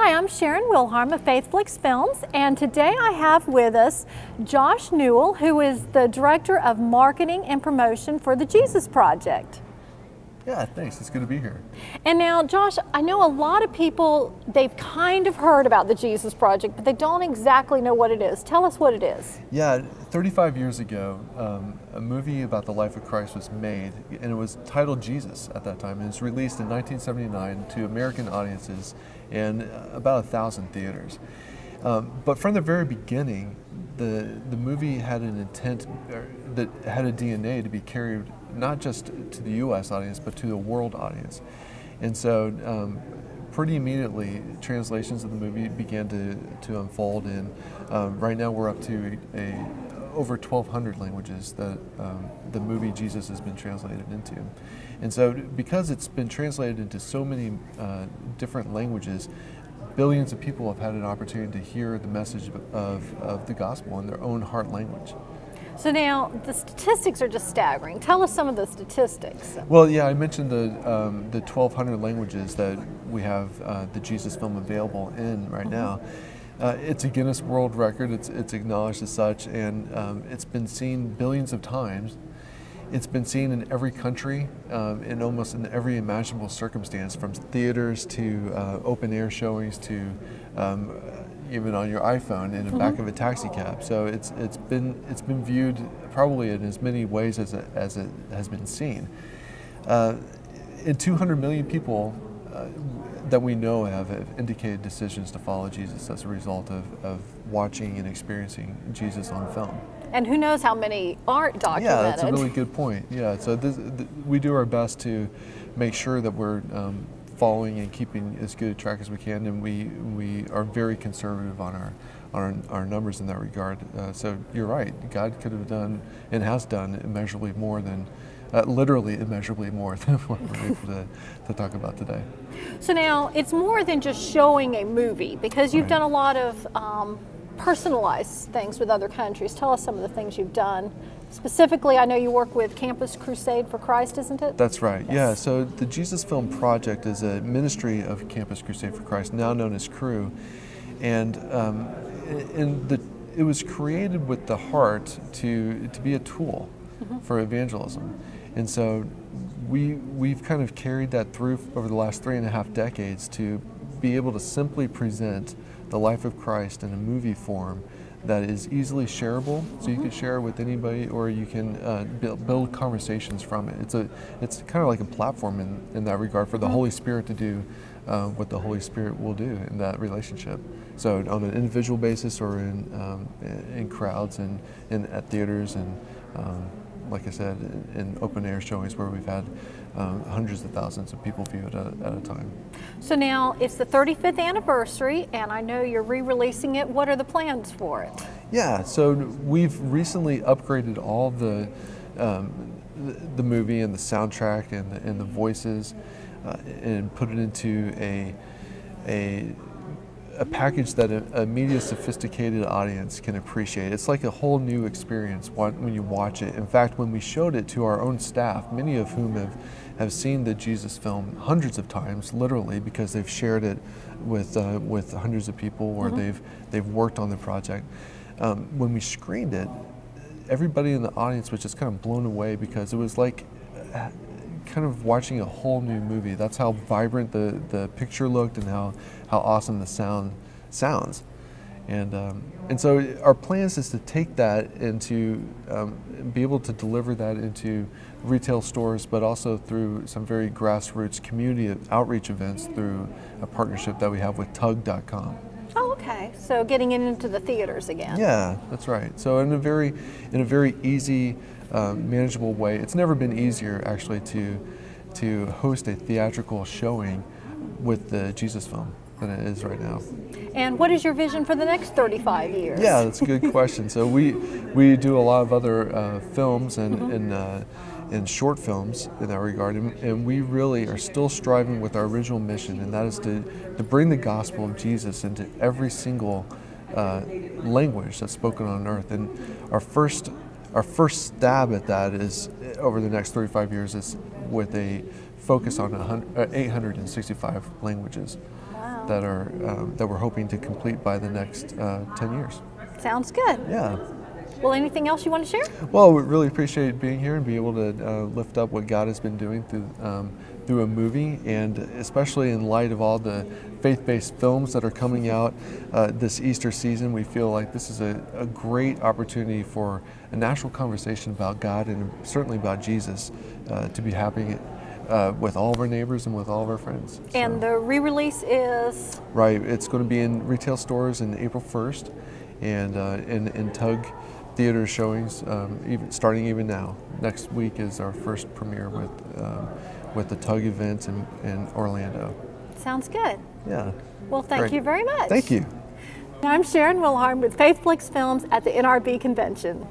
Hi, I'm Sharon Wilharm of Faithflix Films, and today I have with us Josh Newell, who is the Director of Marketing and Promotion for the Jesus Project. Yeah, thanks. It's good to be here. And now, Josh, I know a lot of people, they've kind of heard about the Jesus Project, but they don't exactly know what it is. Tell us what it is. Yeah, 35 years ago, a movie about the life of Christ was made, and it was titled Jesus at that time. It was released in 1979 to American audiences in about 1,000 theaters. But from the very beginning, the movie had an intent that had a DNA to be carried not just to the U.S. audience, but to the world audience. And so pretty immediately, translations of the movie began to unfold, and right now we're up to over 1,200 languages that the movie Jesus has been translated into. And so because it's been translated into so many different languages, billions of people have had an opportunity to hear the message of the gospel in their own heart language. So now, the statistics are just staggering. Tell us some of the statistics. Well, yeah, I mentioned the 1,200 languages that we have the Jesus film available in right now. It's a Guinness World Record. It's acknowledged as such, and it's been seen billions of times. It's been seen in every country, in almost in every imaginable circumstance, from theaters to open air showings to even on your iPhone in the back of a taxi cab. So it's been viewed probably in as many ways as it has been seen. And 200 million people that we know have indicated decisions to follow Jesus as a result of watching and experiencing Jesus on film. And who knows how many aren't documented. Yeah, that's a really good point. Yeah, so we do our best to make sure that we're following and keeping as good a track as we can, and we are very conservative on our numbers in that regard. So you're right, God could have done and has done immeasurably more than, literally immeasurably more than what we're able to talk about today. So now, it's more than just showing a movie, because you've done a lot of personalized things with other countries. Tell us some of the things you've done. Specifically, I know you work with Campus Crusade for Christ, isn't it? That's right, yes. Yeah. So the Jesus Film Project is a ministry of Campus Crusade for Christ, now known as Cru. And it was created with the heart to be a tool for evangelism. And so we've kind of carried that through over the last 3.5 decades to be able to simply present the life of Christ in a movie form that is easily shareable, so you can share it with anybody, or you can build conversations from it. It's kind of like a platform in that regard for the Holy Spirit to do what the Holy Spirit will do in that relationship. So on an individual basis, or in crowds and at theaters, and like I said, in open air showings where we've had hundreds of thousands of people view it at a time. So now it's the 35th anniversary, and I know you're re-releasing it. What are the plans for it? Yeah, so we've recently upgraded all the movie and the soundtrack and the voices, and put it into a package that a media sophisticated audience can appreciate. It's like a whole new experience when you watch it. In fact, when we showed it to our own staff, many of whom have seen the Jesus film hundreds of times, literally, because they've shared it with hundreds of people, or they've worked on the project. When we screened it, everybody in the audience was just kind of blown away, because it was like kind of watching a whole new movie. That's how vibrant the picture looked, and how awesome the sound sounds. And so our plans is to take that and to be able to deliver that into retail stores, but also through some very grassroots community outreach events through a partnership that we have with Tug.com. Oh, okay. So getting it into the theaters again. Yeah, that's right. So in a very easy, manageable way. It's never been easier, actually, to host a theatrical showing with the Jesus film than it is right now. And what is your vision for the next 35 years? Yeah, that's a good question. So we do a lot of other films and short films in that regard, and we really are still striving with our original mission, and that is to bring the gospel of Jesus into every single language that's spoken on earth. And our first stab at that is over the next 35 years is with a focus on 865 languages. Wow. That we're hoping to complete by the next 10 years. Sounds good. Yeah. Well, anything else you want to share? Well, we really appreciate being here and be able to lift up what God has been doing through a movie, and especially in light of all the faith-based films that are coming out this Easter season. We feel like this is a great opportunity for a national conversation about God and certainly about Jesus to be happening with all of our neighbors and with all of our friends. And the re-release is? Right, it's going to be in retail stores in April 1st, and in Tug theater showings, starting even now. Next week is our first premiere with the Tug event in Orlando. Sounds good. Yeah. Well, thank you very much. Thank you. I'm Sharon Wilharm with Faithflix Films at the NRB convention.